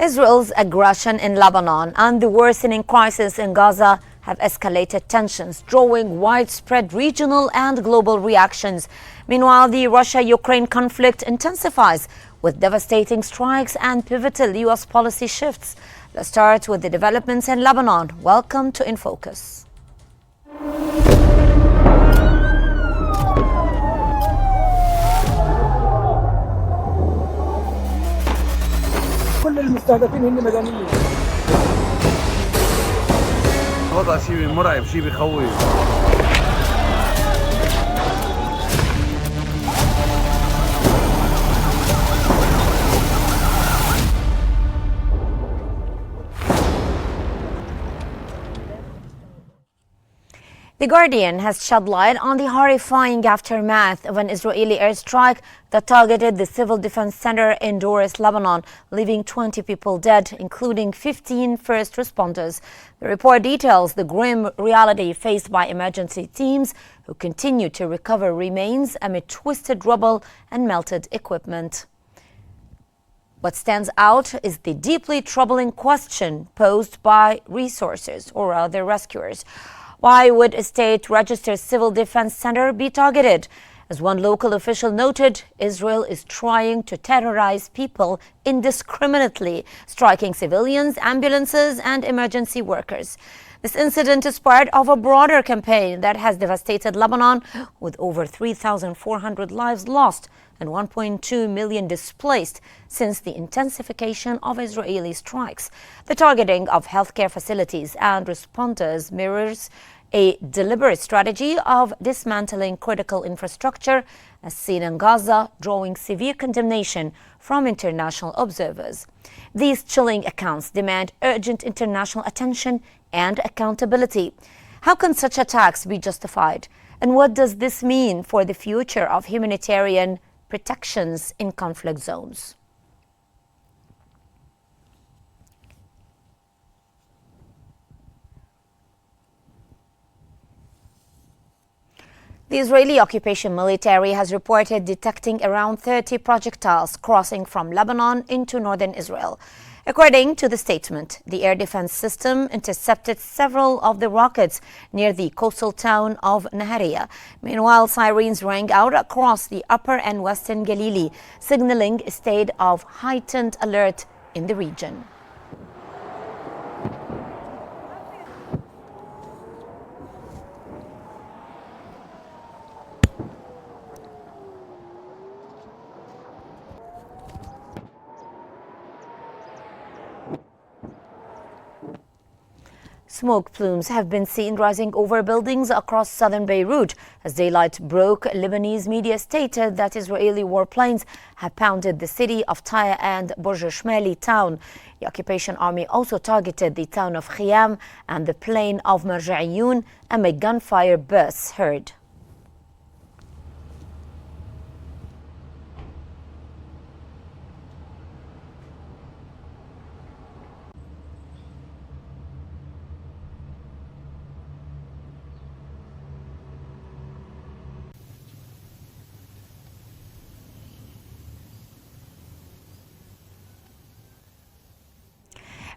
Israel's aggression in Lebanon and the worsening crisis in Gaza have escalated tensions, drawing widespread regional and global reactions. Meanwhile, the Russia-Ukraine conflict intensifies with devastating strikes and pivotal U.S. policy shifts. Let's start with the developments in Lebanon. Welcome to In Focus. كل المستهدفين هن مدنيين. وضع شيء مرعب، شيء بخوف. The Guardian has shed light on the horrifying aftermath of an Israeli airstrike that targeted the Civil Defense Center in Doris, Lebanon, leaving 20 people dead, including 15 first responders. The report details the grim reality faced by emergency teams who continue to recover remains amid twisted rubble and melted equipment. What stands out is the deeply troubling question posed by resources, or rather rescuers. Why would a state-registered civil defense center be targeted? As one local official noted, Israel is trying to terrorize people indiscriminately, striking civilians, ambulances, and emergency workers. This incident is part of a broader campaign that has devastated Lebanon, with over 3,400 lives lost and 1.2 million displaced since the intensification of Israeli strikes. The targeting of healthcare facilities and responders mirrors a deliberate strategy of dismantling critical infrastructure, as seen in Gaza, drawing severe condemnation from international observers. These chilling accounts demand urgent international attention and accountability. How can such attacks be justified? And what does this mean for the future of humanitarian protections in conflict zones? The Israeli occupation military has reported detecting around 30 projectiles crossing from Lebanon into northern Israel. According to the statement, the air defense system intercepted several of the rockets near the coastal town of Nahariya. Meanwhile, sirens rang out across the upper and western Galilee, signaling a state of heightened alert in the region. Smoke plumes have been seen rising over buildings across southern Beirut. As daylight broke, Lebanese media stated that Israeli warplanes have pounded the city of Tyre and Burj Shmali town. The occupation army also targeted the town of Khiyam and the plain of Marja'iyun amid gunfire bursts heard.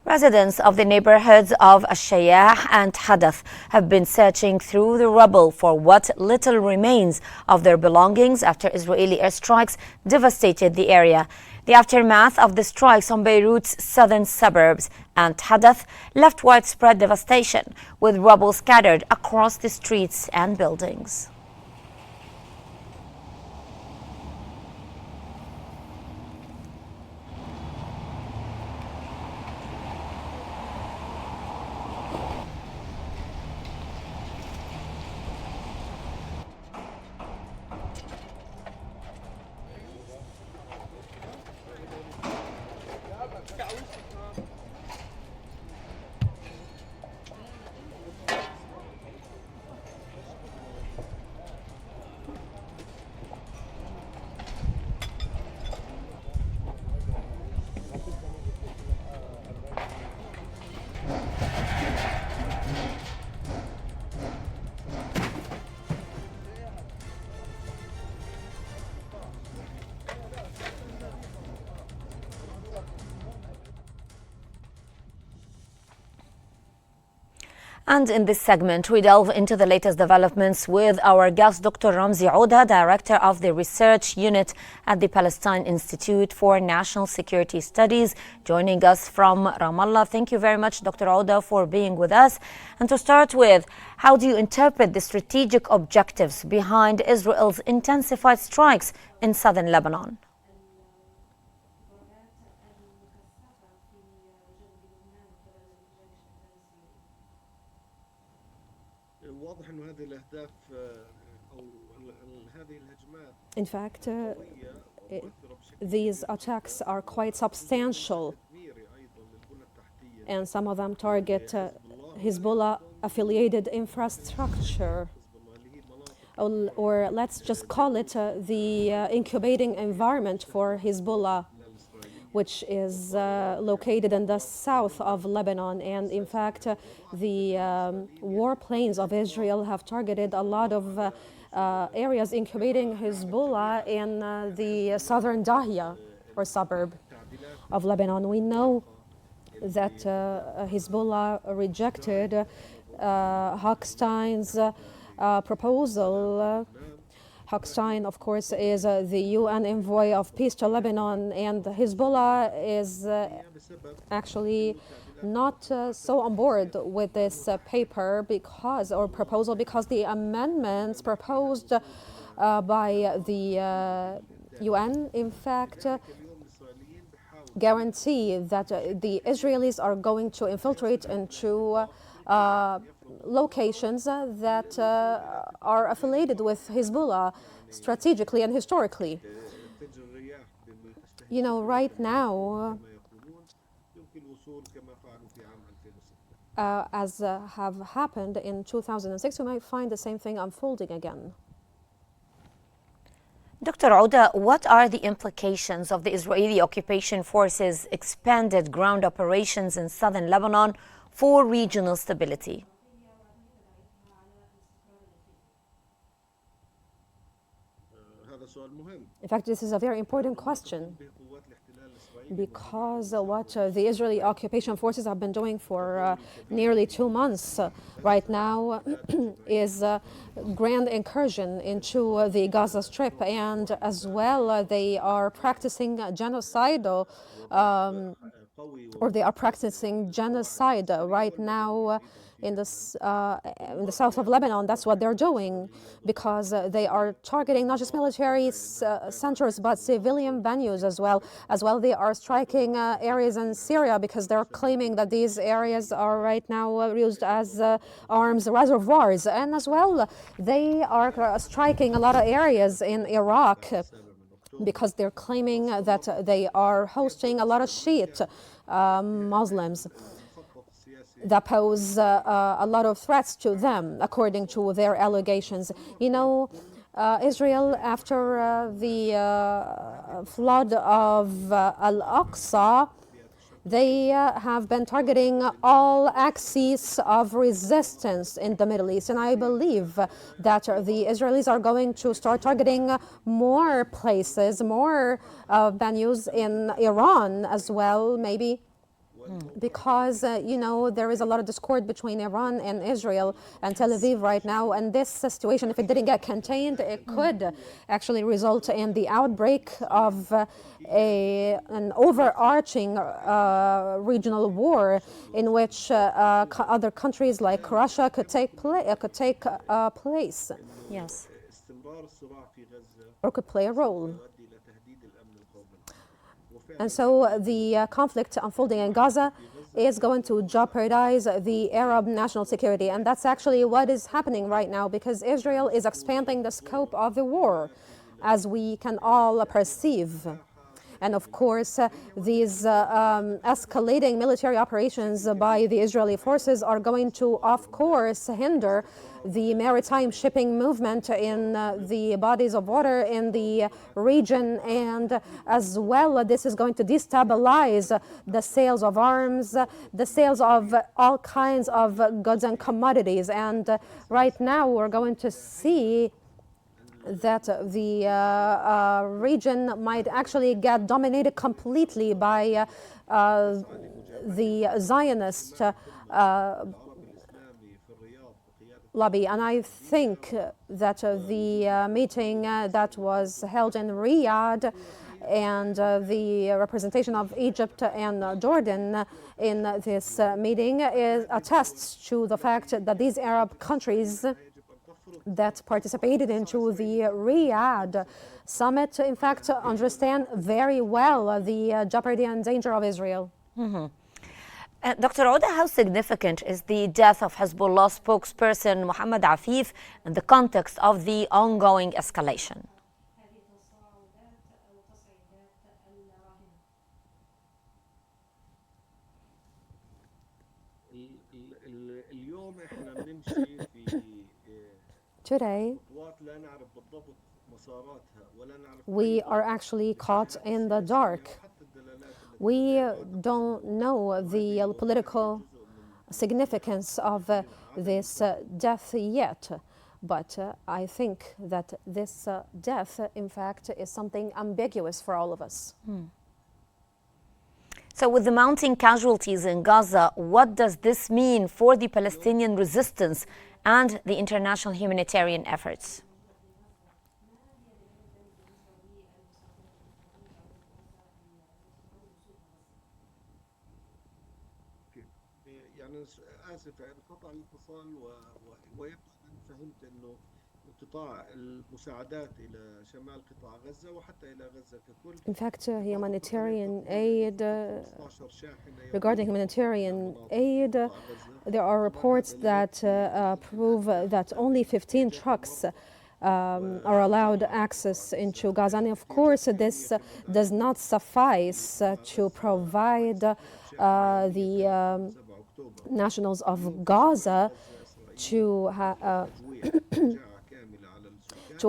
Residents of the neighborhoods of Ash-Shayah and Hadath have been searching through the rubble for what little remains of their belongings after Israeli airstrikes devastated the area. The aftermath of the strikes on Beirut's southern suburbs and Hadath left widespread devastation, with rubble scattered across the streets and buildings. And in this segment, we delve into the latest developments with our guest, Dr. Ramzi Ouda, Director of the Research Unit at the Palestine Institute for National Security Studies, joining us from Ramallah. Thank you very much, Dr. Ouda, for being with us. And to start with, how do you interpret the strategic objectives behind Israel's intensified strikes in southern Lebanon? In fact, these attacks are quite substantial, and some of them target Hezbollah-affiliated infrastructure, or let's just call it the incubating environment for Hezbollah, which is located in the south of Lebanon. And in fact, the warplanes of Israel have targeted a lot of areas incubating Hezbollah in the southern Dahia, or suburb of Lebanon. We know that Hezbollah rejected Hochstein's proposal. Hochstein, of course, is the UN envoy of peace to Lebanon, and Hezbollah is actually not so on board with this proposal because the amendments proposed by the UN, in fact, guarantee that the Israelis are going to infiltrate into locations that are affiliated with Hezbollah strategically and historically. You know, right now, as have happened in 2006, we might find the same thing unfolding again. Dr. Ouda, what are the implications of the Israeli occupation forces' expanded ground operations in southern Lebanon for regional stability? In fact, this is a very important question, because what the Israeli occupation forces have been doing for nearly 2 months right now is a grand incursion into the Gaza Strip, and as well they are practicing genocidal genocide right now in the south of Lebanon. That's what they're doing, because they are targeting not just military centers but civilian venues as well. They are striking areas in Syria because they're claiming that these areas are right now used as arms reservoirs, and as well they are striking a lot of areas in Iraq because they're claiming that they are hosting a lot of Shiite Muslims that pose a lot of threats to them, according to their allegations. You know, Israel, after the flood of Al-Aqsa, they have been targeting all axes of resistance in the Middle East. And I believe that the Israelis are going to start targeting more places, more venues in Iran as well, maybe. Because, you know, there is a lot of discord between Iran and Israel and Tel Aviv right now. And this situation, if it didn't get contained, it could actually result in the outbreak of an overarching regional war in which other countries like Russia could take place. Yes. Or could play a role. And so the conflict unfolding in Gaza is going to jeopardize the Arab national security. And that's actually what is happening right now, because Israel is expanding the scope of the war, as we can all perceive. And of course, these escalating military operations by the Israeli forces are going to, of course, hinder the maritime shipping movement in the bodies of water in the region. And as well, this is going to destabilize the sales of arms, the sales of all kinds of goods and commodities. And right now, we're going to see that the region might actually get dominated completely by the Zionist lobby. And I think that the meeting that was held in Riyadh and the representation of Egypt and Jordan in this meeting attests to the fact that these Arab countries that participated into the Riyadh summit, in fact, understand very well the jeopardy and danger of Israel. Dr. Oda, how significant is the death of Hezbollah spokesperson Mohammed Afif in the context of the ongoing escalation? Today, we are actually caught in the dark. We don't know the political significance of this death yet, but I think that this death, in fact, is something ambiguous for all of us. So with the mounting casualties in Gaza, what does this mean for the Palestinian resistance and the international humanitarian efforts? آسف انقطع الاتصال ويبدو أن فهمت أنه انقطاع المساعدات إلى شمال قطاع غزة وحتى إلى غزة ككل. In fact, humanitarian aid, regarding humanitarian aid, there are reports that prove that only 15 trucks are allowed access into Gaza. And of course, this does not suffice to provide the nationals of Gaza to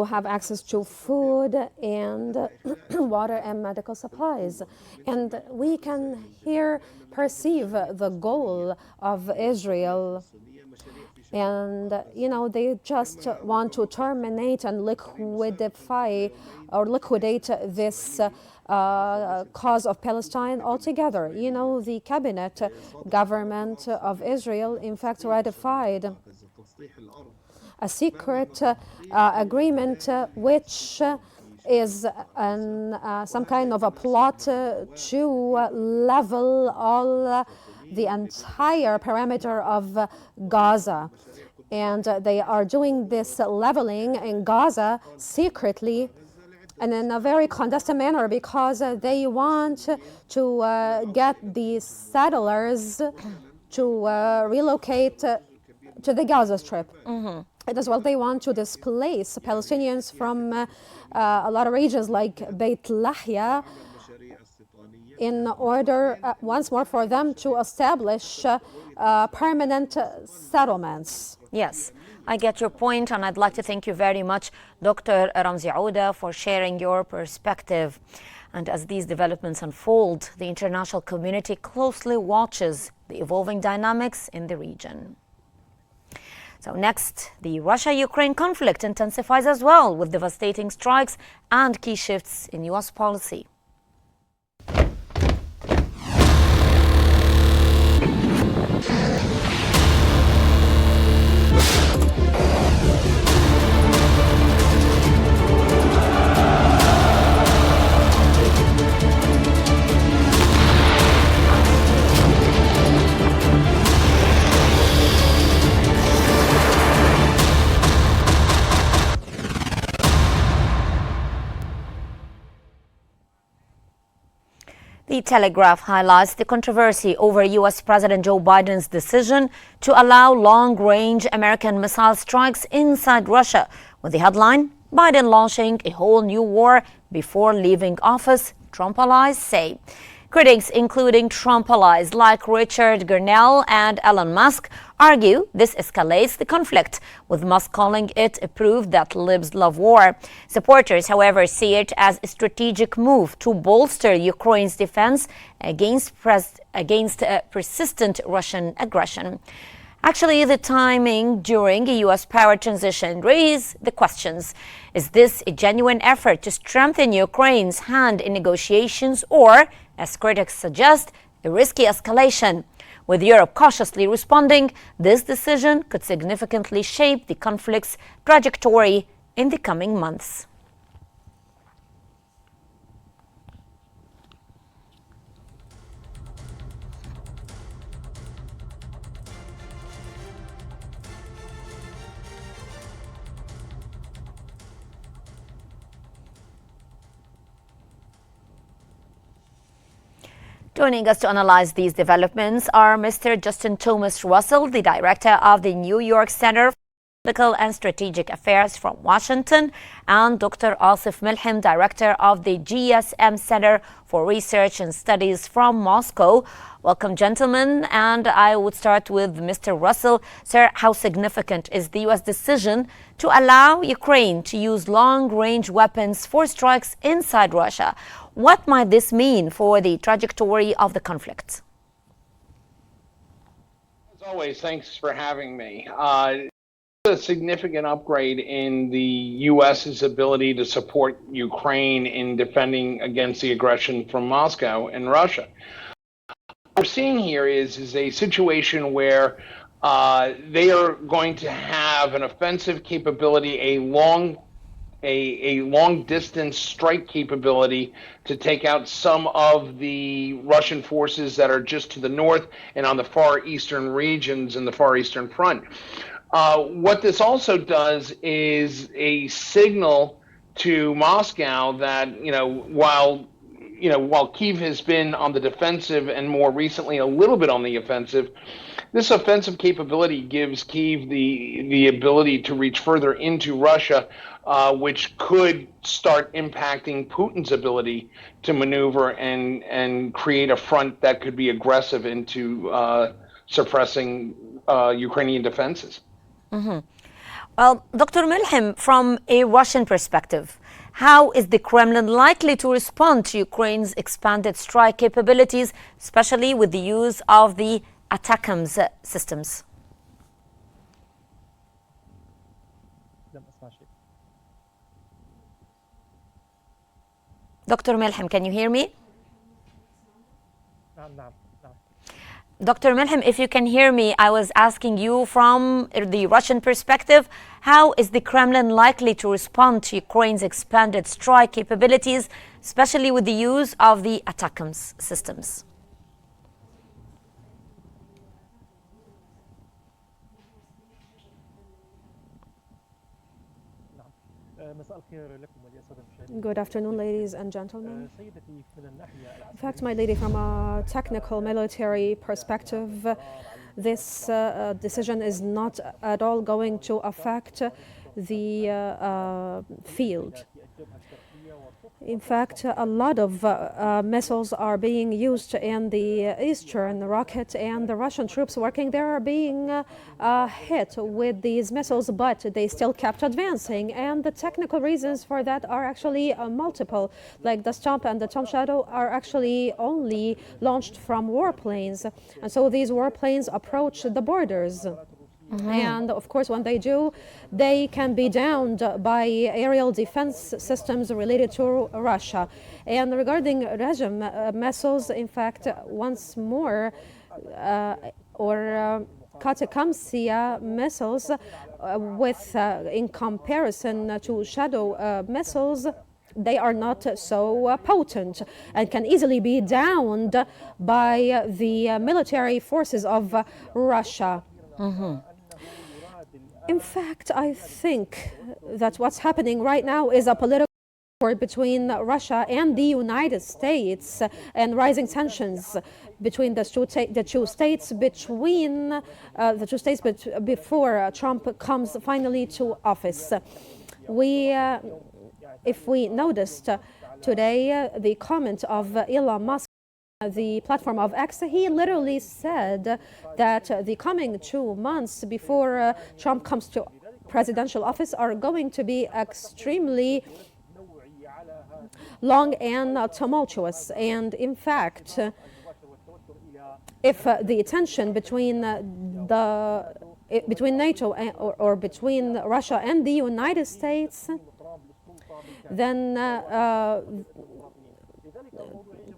have access to food and water and medical supplies. And we can here perceive the goal of Israel. And, you know, they just want to terminate and liquidate this cause of Palestine altogether. You know, the cabinet government of Israel, in fact, ratified a secret agreement which is some kind of a plot to level all the entire perimeter of Gaza. And they are doing this leveling in Gaza secretly and in a very clandestine manner because they want to get the settlers to relocate to the Gaza Strip. And as well, they want to displace Palestinians from a lot of regions like Beit Lahia in order once more for them to establish permanent settlements. Yes, I get your point, and I'd like to thank you very much, Dr. Ramzi Ouda, for sharing your perspective. And as these developments unfold, the international community closely watches the evolving dynamics in the region. So next, the Russia-Ukraine conflict intensifies as well, with devastating strikes and key shifts in U.S. policy. The Telegraph highlights the controversy over U.S. President Joe Biden's decision to allow long-range American missile strikes inside Russia, with the headline, Biden launching a whole new war before leaving office, Trump allies say. Critics, including Trump allies like Richard Grenell and Elon Musk, argue this escalates the conflict, with Musk calling it a proof that libs love war. Supporters, however, see it as a strategic move to bolster Ukraine's defense against persistent Russian aggression. Actually, the timing during a U.S. power transition raises the questions. Is this a genuine effort to strengthen Ukraine's hand in negotiations, or, as critics suggest, a risky escalation. With Europe cautiously responding, this decision could significantly shape the conflict's trajectory in the coming months. Joining us to analyze these developments are Mr. Justin Thomas Russell, the director of the New York Center for Political and Strategic Affairs from Washington, and Dr. Asif Milham, director of the GSM Center for Research and Studies from Moscow. Welcome, gentlemen. And I would start with Mr. Russell. Sir, how significant is the U.S. decision to allow Ukraine to use long-range weapons for strikes inside Russia? What might this mean for the trajectory of the conflict? As always, thanks for having me. A significant upgrade in the U.S.'s ability to support Ukraine in defending against the aggression from Moscow and Russia. What we're seeing here is a situation where they are going to have an offensive capability, a long distance strike capability to take out some of the Russian forces that are just to the north and on the far eastern regions in the far eastern front. What this also does is a signal to Moscow that, while Kyiv has been on the defensive and more recently a little bit on the offensive, this offensive capability gives Kyiv the ability to reach further into Russia, which could start impacting Putin's ability to maneuver and create a front that could be aggressive into suppressing Ukrainian defenses. Mm-hmm. Well, Dr. Milham, from a Russian perspective, how is the Kremlin likely to respond to Ukraine's expanded strike capabilities, especially with the use of the ATACMS systems? Dr. Milham, can you hear me? Dr. Milham, if you can hear me, I was asking you from the Russian perspective, how is the Kremlin likely to respond to Ukraine's expanded strike capabilities, especially with the use of the ATACMS systems? Good afternoon, ladies and gentlemen. In fact, my lady, from a technical military perspective, this decision is not at all going to affect the field. In fact, a lot of missiles are being used in the eastern rocket, and the Russian troops working there are being hit with these missiles, but they still kept advancing. And the technical reasons for that are actually multiple. Like the Stomp and the Tom Shadow are actually only launched from warplanes. And so these warplanes approach the borders. Mm-hmm. And of course, when they do, they can be downed by aerial defense systems related to Russia. And regarding regime missiles, in fact, once more, Katakamsia missiles, in comparison to Shadow missiles, they are not so potent and can easily be downed by the military forces of Russia. Mm-hmm. In fact, I think that what's happening right now is a political war between Russia and the United States and rising tensions between the two states before Trump comes finally to office. If we noticed today the comment of Elon Musk, the platform of X, he literally said that the coming 2 months before Trump comes to presidential office are going to be extremely long and tumultuous. And in fact, if the tension between NATO or between Russia and the United States, then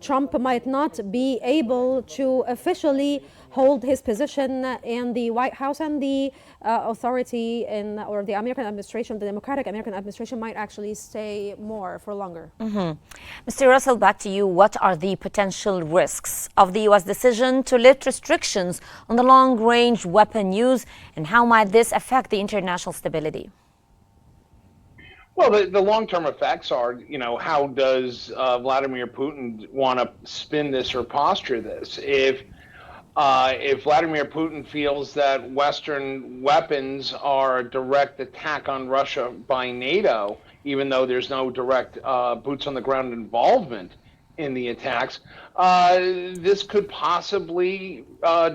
Trump might not be able to officially hold his position in the White House, and the authority or the American administration, the Democratic American administration, might actually stay more for longer. Mr. Russell, back to you. What are the potential risks of the U.S. decision to lift restrictions on the long-range weapon use, and how might this affect the international stability? Well, the long-term effects are, how does Vladimir Putin want to spin this or posture this? If Vladimir Putin feels that Western weapons are a direct attack on Russia by NATO, even though there's no direct boots on the ground involvement in the attacks, this could possibly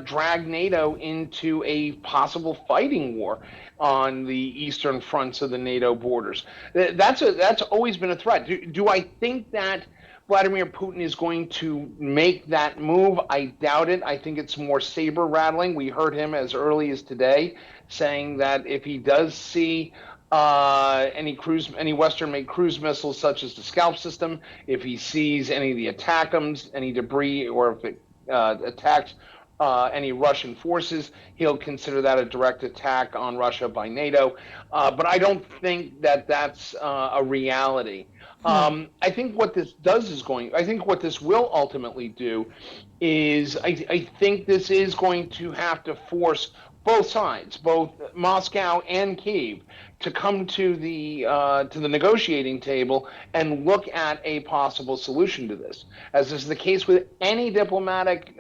drag NATO into a possible fighting war on the eastern fronts of the NATO borders. That's always been a threat. Do I think that Vladimir Putin is going to make that move? I doubt it. I think it's more saber rattling. We heard him as early as today saying that if he does see any Western-made cruise missiles, such as the Scalp system, if he sees any of the ATACMS, any debris, or if it attacks any Russian forces, he'll consider that a direct attack on Russia by NATO. But I don't think that that's a reality. I think what this will ultimately do is I think this is going to have to force both sides, both Moscow and Kyiv, to come to the negotiating table and look at a possible solution to this. As is the case with any diplomatic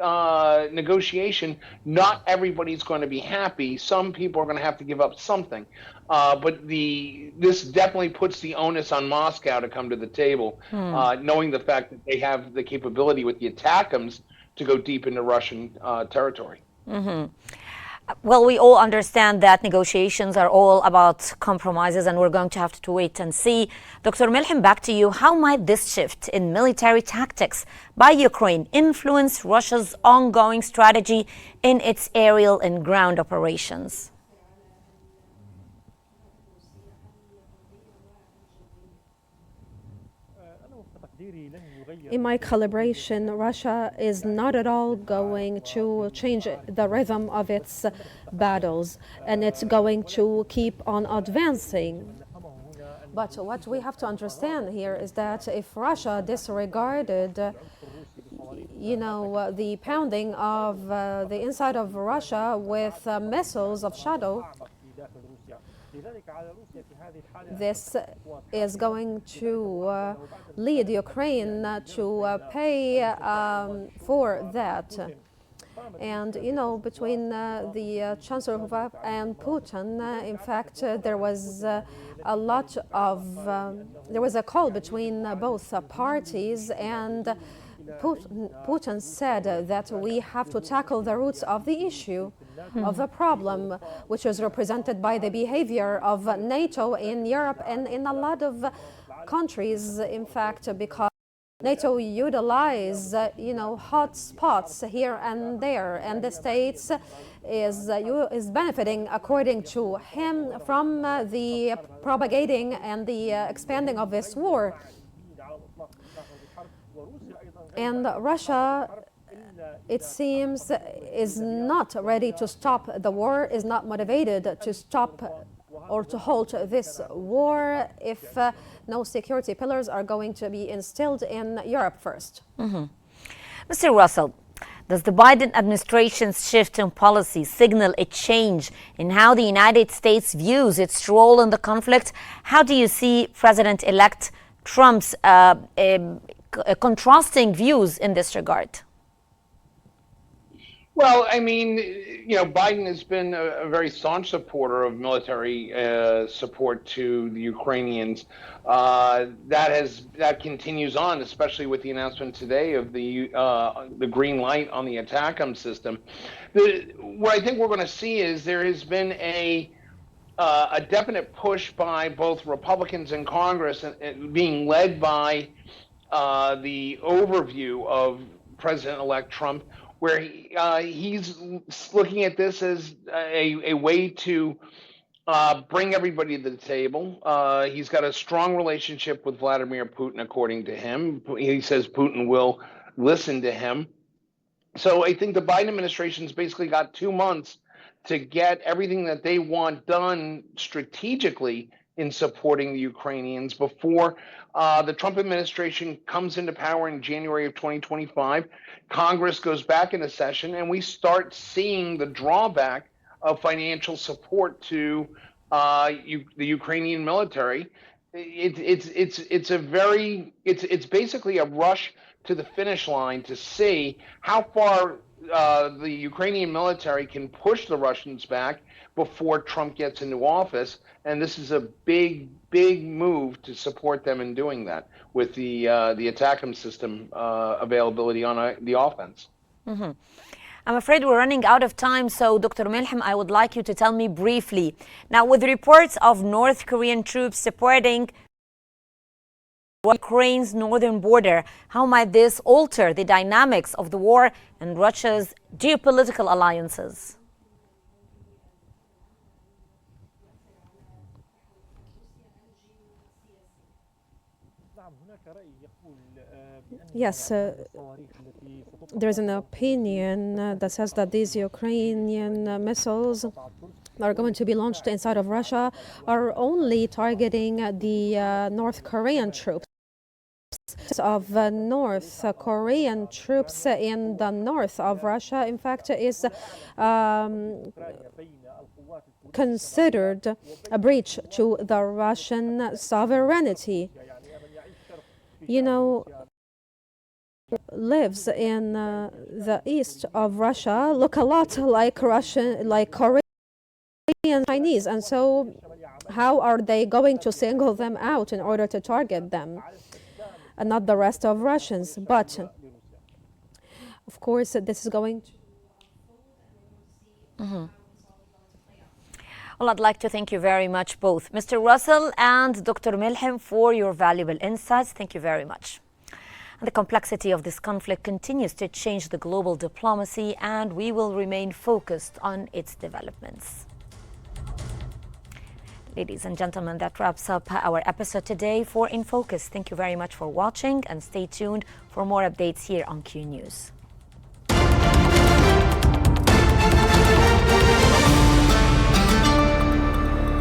negotiation, not everybody's going to be happy. Some people are going to have to give up something. But this definitely puts the onus on Moscow to come to the table, knowing the fact that they have the capability with the ATACMS to go deep into Russian territory. Well, we all understand that negotiations are all about compromises, and we're going to have to wait and see. Dr. Milham, back to you. How might this shift in military tactics by Ukraine influence Russia's ongoing strategy in its aerial and ground operations? In my calibration, Russia is not at all going to change the rhythm of its battles, and it's going to keep on advancing. But what we have to understand here is that if Russia disregarded the pounding of the inside of Russia with missiles of Shadow, this is going to lead Ukraine to pay for that. And, between the Chancellor and Putin, in fact, there was a call between both parties, and Putin said that we have to tackle the roots of the issue, of the problem, which is represented by the behavior of NATO in Europe and in a lot of countries, in fact, because NATO utilize, hot spots here and there, and the States is benefiting, according to him, from the propagating and the expanding of this war. And Russia, it seems, is not ready to stop the war, is not motivated to stop or to halt this war if no security pillars are going to be instilled in Europe first. Mr. Russell, does the Biden administration's shift in policy signal a change in how the United States views its role in the conflict? How do you see President-elect Trump's contrasting views in this regard? Well, I mean, Biden has been a very staunch supporter of military support to the Ukrainians. That continues on, especially with the announcement today of the green light on the ATACMS system. What I think we're going to see is there has been a definite push by both Republicans in Congress, being led by the overview of President-elect Trump, where he's looking at this as a way to bring everybody to the table. He's got a strong relationship with Vladimir Putin, according to him. He says Putin will listen to him. So I think the Biden administration's basically got 2 months to get everything that they want done strategically in supporting the Ukrainians before the Trump administration comes into power in January of 2025. Congress goes back into session, and we start seeing the drawback of financial support to the Ukrainian military. It's basically a rush to the finish line to see how far the Ukrainian military can push the Russians back before Trump gets into office, and this is a big move to support them in doing that with the ATACMS system availability on the offense. Mm-hmm. I'm afraid we're running out of time, so Dr. Milham, I would like you to tell me briefly. Now, with reports of North Korean troops supporting Ukraine's northern border, how might this alter the dynamics of the war and Russia's geopolitical alliances? Yes, there's an opinion that says that these Ukrainian missiles are going to be launched inside of Russia are only targeting the North Korean troops. Of North Korean troops in the north of Russia, in fact, is considered a breach to the Russian sovereignty. You know, lives in the east of Russia look a lot like Korean Chinese, and so how are they going to single them out in order to target them and not the rest of Russians? But of course this is going to Well, I'd like to thank you very much both, Mr. Russell and Dr. Milham, for your valuable insights. Thank you very much. And the complexity of this conflict continues to change the global diplomacy, and we will remain focused on its developments. Ladies and gentlemen, that wraps up our episode today for In Focus. Thank you very much for watching, and stay tuned for more updates here on Q News.